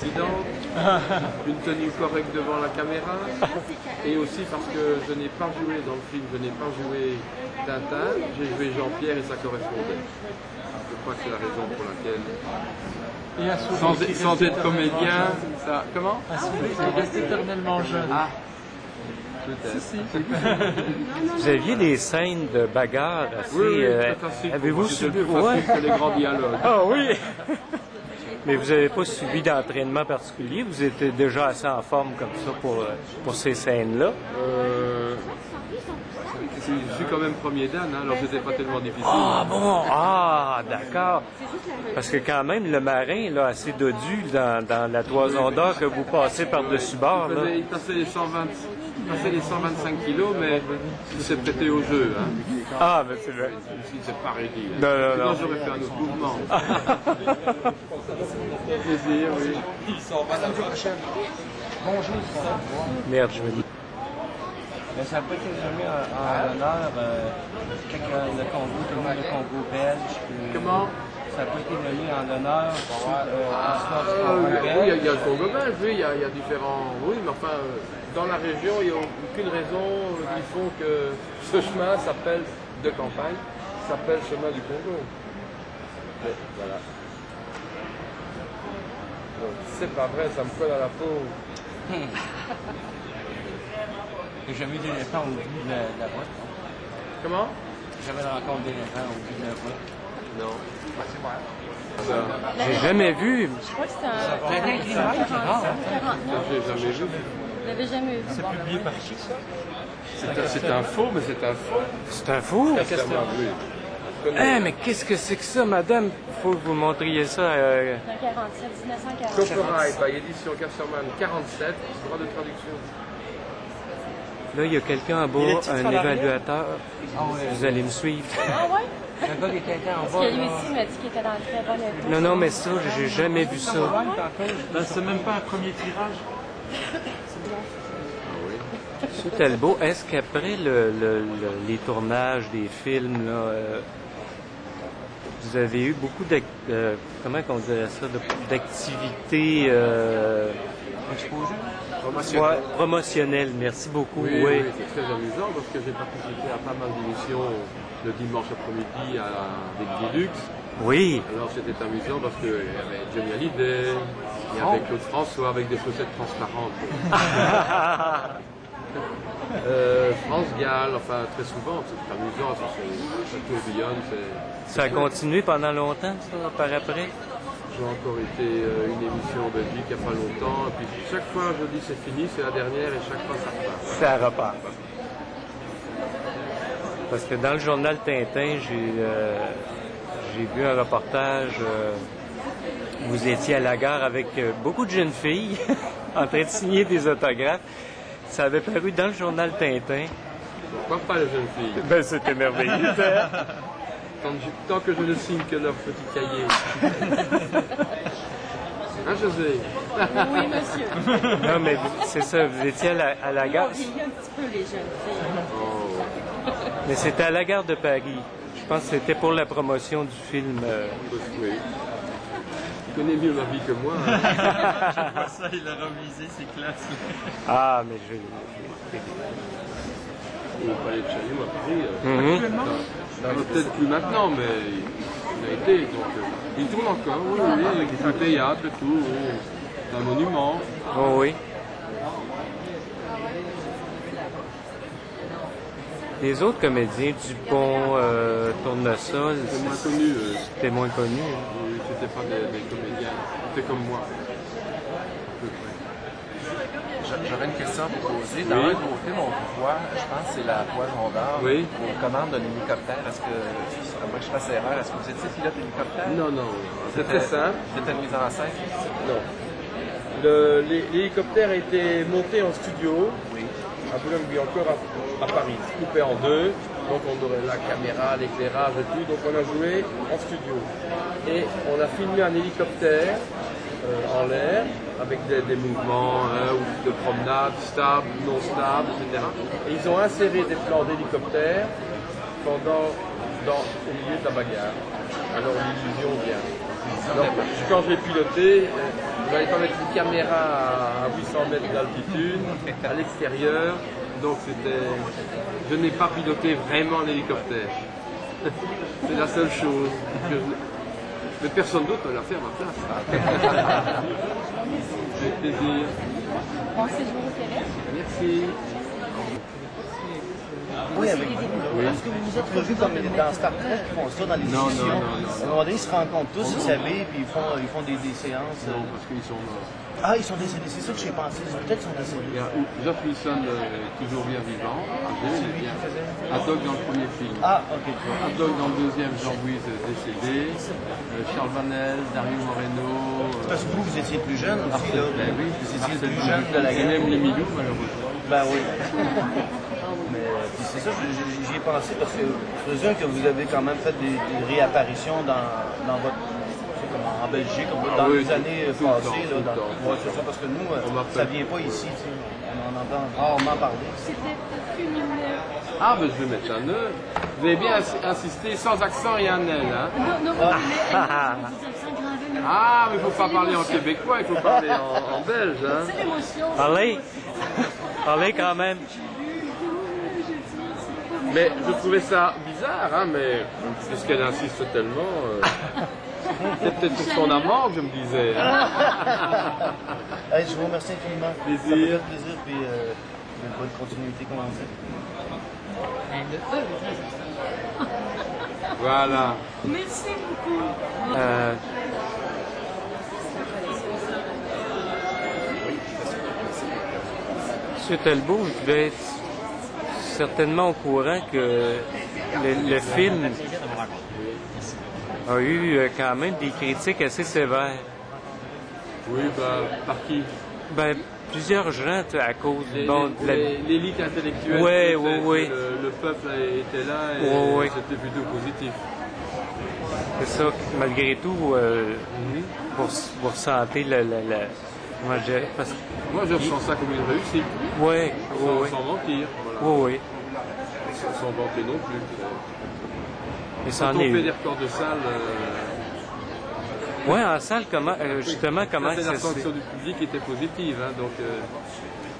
évidente, une tenue correcte devant la caméra, et aussi parce que je n'ai pas joué dans le film, je n'ai pas joué Tintin, j'ai joué Jean-Pierre et ça correspondait. Je crois que c'est la raison pour laquelle, sans être comédien, ça... Comment? Un souris qui reste éternellement jeune. Ah, peut-être. Vous aviez des scènes de bagarre assez... Oui, c'est facile. Avez-vous C'est subi... plus facile que les grands dialogues. Ah oui! Mais vous n'avez pas subi d'entraînement particulier? Vous étiez déjà assez en forme comme ça pour ces scènes-là? Je suis quand même premier Dan, hein, alors c'était pas tellement difficile. Ah bon? Ah, d'accord. Parce que quand même, le marin, là, assez dodu dans la toison d'or que vous passez par-dessus bord, là. Il passait les 125 kilos, mais il s'est prêté au jeu. Hein. Ah, mais c'est vrai. Ici, c'est pas réglé. Hein. Non. Sinon, j'aurais fait un autre mouvement. Plaisir, oui. Bonjour. Merde, je me dis. Mais ça n'a pas été nommé en l'honneur quand le Congo, tout le monde du Congo belge. Comment? Ça n'a pas été nommé en l'honneur l'histoire du Congo Oui, belge. il y a le Congo belge, oui, il y a différents... Oui, mais enfin, dans la région, il n'y a aucune raison qui font que ce chemin s'appelle, de campagne, s'appelle chemin du Congo. Mais, voilà. Donc, c'est pas vrai, ça me colle à la peau. J'ai jamais eu d'éléphant au bout de la route. Comment? Jamais de rencontre d'éléphant au bout de la route. Non. J'ai jamais vu. Je crois que c'est un. C'est un incliné qui est rare. J'ai jamais vu. Vous l'avez jamais vu. C'est publié par qui, ça? C'est un faux, mais c'est un faux. C'est un fou. Sincèrement, oui. Hein, mais qu'est-ce que c'est que ça, madame? Faut que vous montriez ça. C'est un 47, 1947. Copyright by édition Casterman 47, droit de traduction. Là, il y a quelqu'un en bas, un évaluateur. Vous allez me suivre. Ah ouais? Le gars qui était en Parce bas. que lui aussi il m'a dit qu'il était dans le très bon état. Non, mais ça, j'ai jamais vu ça. C'est même pas un premier tirage. M. Talbot, est-ce qu'après les tournages des films, là, vous avez eu beaucoup comment on dirait ça, d'activités promotionnelles? Merci beaucoup. Oui, c'est très amusant parce que j'ai participé à pas mal d'émissions le dimanche après-midi avec Deluxe. Oui. Alors c'était amusant parce qu'il y avait Johnny Hallyday, il y avait Claude François avec des chaussettes transparentes. France Gall, enfin très souvent, c'est amusant, ça tourbillonne. Ça a continué pendant longtemps, ça, par après? J'ai encore été une émission en Belgique il n'y a pas longtemps, et puis chaque fois je dis c'est fini, c'est la dernière, et chaque fois ça repart. Ça repart. Parce que dans le journal Tintin, j'ai vu un reportage, vous étiez à la gare avec beaucoup de jeunes filles en train de signer des autographes. Ça avait paru dans le journal Tintin. Pourquoi pas les jeunes filles? Ben, c'était merveilleux. Tant que je ne signe que leur petit cahier. Hein, José? Oui, monsieur. Non, mais c'est ça, vous étiez à la gare. Il y a un petit peu les jeunes filles. Oh. Mais c'était à la gare de Paris. Je pense que c'était pour la promotion du film. Oui. Tu connais mieux ma vie que moi. Hein. Je vois ça, il a revisé, c'est classe. Ah, mais je... Au Palais de Chaillot à Paris. Mhm. Peut-être plus maintenant, mais il a été. Donc, il tourne encore, oui, avec un théâtre et tout, un monument. Oh oui. Les autres comédiens, Dupont, Tournesol, C'est moins connu. c'était moins connu. Hein. C'était pas des comédiens. C'était comme moi. J'aurais une question à vous poser. Dans un de vos films, on vous voit, je pense que c'est La Poison d'Or, Oui. aux commandes d'un hélicoptère. Est-ce que, à moins que je fasse erreur, est-ce que vous étiez pilote d'hélicoptère? Non, non. C'est très simple. C'était une mise en scène? Non. L'hélicoptère a été monté en studio Oui. à Boulogne-Billancourt à Paris, coupé en deux. Donc on aurait la caméra, l'éclairage et tout. Donc on a joué en studio. Et on a filmé un hélicoptère en l'air avec des mouvements ou de promenade, stable, non stable, etc. Et ils ont inséré des plans d'hélicoptère au milieu de la bagarre. Alors l'illusion vient. Donc, quand j'ai piloté, il fallait mettre une caméra à 800 mètres d'altitude, à l'extérieur. Donc je n'ai pas piloté vraiment l'hélicoptère. C'est la seule chose. Mais personne d'autre peut la faire à ma place. Avec plaisir. Bon séjour au Québec. Merci. Oui, avec vous. Oui. Est-ce que vous vous êtes revus comme dans Star Trek qui font ça dans les Non, émissions? non. À un moment donné, ils se rencontrent tous, ils s'habillent, puis ils font des séances. Non, parce qu'ils sont morts. Ah, ils sont décédés, c'est ça que j'ai pensé. Peut-être qu'ils sont décédés. Il y a Geoff Wilson, toujours bien vivant. C'est lui qui faisait. Haddock dans le premier film. Ah, ok. Haddock dans le deuxième, Jean-Louis décédé. Charles Vanel, Dario Moreno. Parce que vous étiez plus jeune aussi, là. Ben oui, Vous étiez le Marcel plus jeune de la Et gang. même les Milou, malheureusement. Ben oui. Mais puis c'est ça, j'y ai pensé parce que je présume que vous avez quand même fait des réapparitions dans votre. En Belgique, dans oui, les années tout le passées. temps, Là, tout le temps. ouais, c'est ça, parce que nous, ça vient pas ici. Tu sais. On en entend rarement parler. C'était féminin. Ah, ben je vais mettre un E. Vous avez bien insisté, sans accent et un L. Hein? Non, mais vous accent gravé, mais Ah, mais il ne faut pas parler en québécois, il faut parler en belge. Hein? c'est l'émotion. Parlez quand même. Mais je trouvais ça bizarre, hein, mais puisqu'elle insiste tellement, c'est peut-être pour son amant que je me disais. Hein? Hey, je vous remercie infiniment. Plaisir. Ça me fait plaisir, puis une bonne continuité, comme on dit. Voilà. Merci beaucoup. M. Talbot, vous devez être certainement au courant que le film a eu quand même des critiques assez sévères. Oui, bah, par qui? Ben, plusieurs gens, à cause L'élite intellectuelle. Ouais, peut-être, ouais. Le peuple était là et Ouais. c'était plutôt positif. C'est ça, malgré tout, vous ressentez comment je dirais, parce que... Moi, je ressens ça comme une réussite. Ouais, Sans mentir. Voilà. oui. Sans vanter non plus. Et Quand c'en on est fait eu. des records de salle, Ouais, en salle, comment, justement, comment la ça se sanction du public était positive. Hein, donc,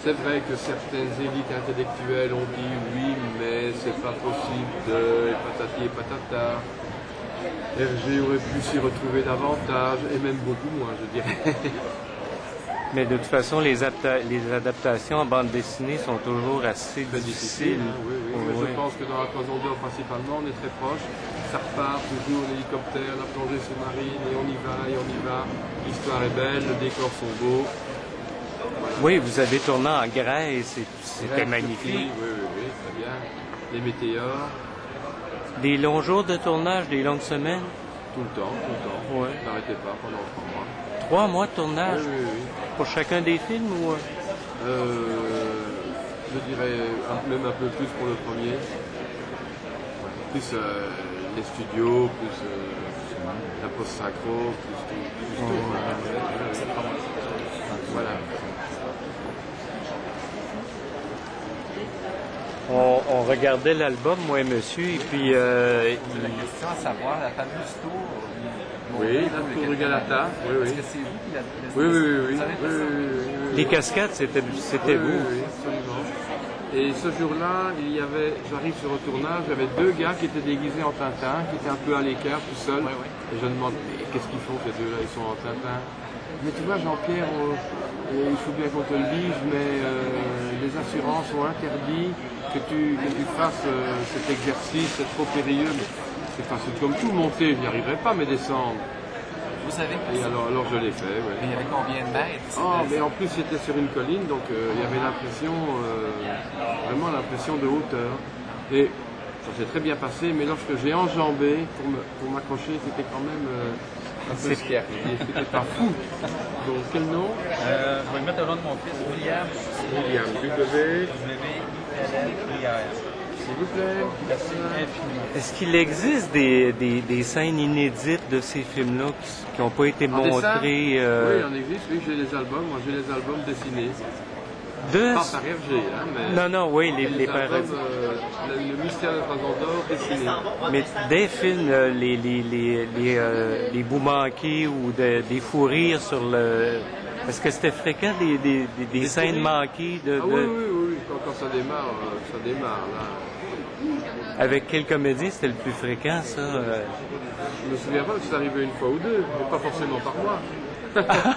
c'est vrai que certaines élites intellectuelles ont dit oui, mais c'est pas possible de patati et patata. Hergé aurait pu s'y retrouver davantage, et même beaucoup moins, je dirais. Mais de toute façon, les adaptations en bande dessinée sont toujours assez Très difficiles. hein, oui. Mais je pense que dans la Toison d'Or, principalement, on est très proche. Ça repart toujours, l'hélicoptère, la plongée sous-marine, et on y va. L'histoire est belle, les décors sont beaux. Voilà. Oui, vous avez tourné en Grèce, c'était magnifique. Oui, très bien. Les météores, Des longs jours de tournage, des longues semaines. tout le temps. Ouais. N'arrêtez pas pendant 3 mois. 3 mois de tournage Oui. pour chacun des films ou... Je dirais même un peu plus pour le premier. Plus les studios, plus la post-synchro, plus tout. Voilà. On regardait l'album, moi et monsieur, et puis... La question à savoir, la fameuse tour. Oui, la tour de Galata. Est-ce que c'est vous qui l'avez Oui. Vous savez pas ça? Les cascades, c'était vous. Oui, absolument. Et ce jour-là, j'arrive sur le tournage, il y avait 2 gars qui étaient déguisés en Tintin, qui étaient un peu à l'écart, tout seuls. Et je demande, mais qu'est-ce qu'ils font ces deux-là? Ils sont en Tintin. Mais tu vois, Jean-Pierre, il faut bien qu'on te le dise, mais les assurances ont interdit que tu fasses cet exercice, c'est trop périlleux. C'est facile comme tout, monter, je n'y arriverai pas, mais descendre. Vous savez Et alors je l'ai fait, ouais. Mais il y avait combien de mètres? Mais en plus c'était sur une colline, donc il y avait l'impression, vraiment l'impression de hauteur. Et ça s'est très bien passé, mais lorsque j'ai enjambé pour m'accrocher, c'était quand même un peu scary. C'était pas fou. Donc quel nom? Je vais mettre le nom de mon fils, William. William, W. W-I-L-L-I-R. S'il vous plaît. Merci infiniment. Est-ce qu'il existe des scènes inédites de ces films-là qui n'ont pas été En dessin? montrées? Oui, il en existe, oui, j'ai les albums. Moi j'ai les albums dessinés. De... Pas par Hergé, hein, mais... Non, non, oui, les les parodies. albums, le mystère de Trasandor dessiné. Mais des films, les bouts manqués ou des fous rires sur le... Est-ce que c'était fréquent, des scènes fous rires? manquées de... Ah oui, oui, oui, quand ça démarre, là. Avec quel comédien c'était le plus fréquent, ça? Je me souviens pas, parce que c'est arrivé une fois ou deux, mais pas forcément par moi. Voilà.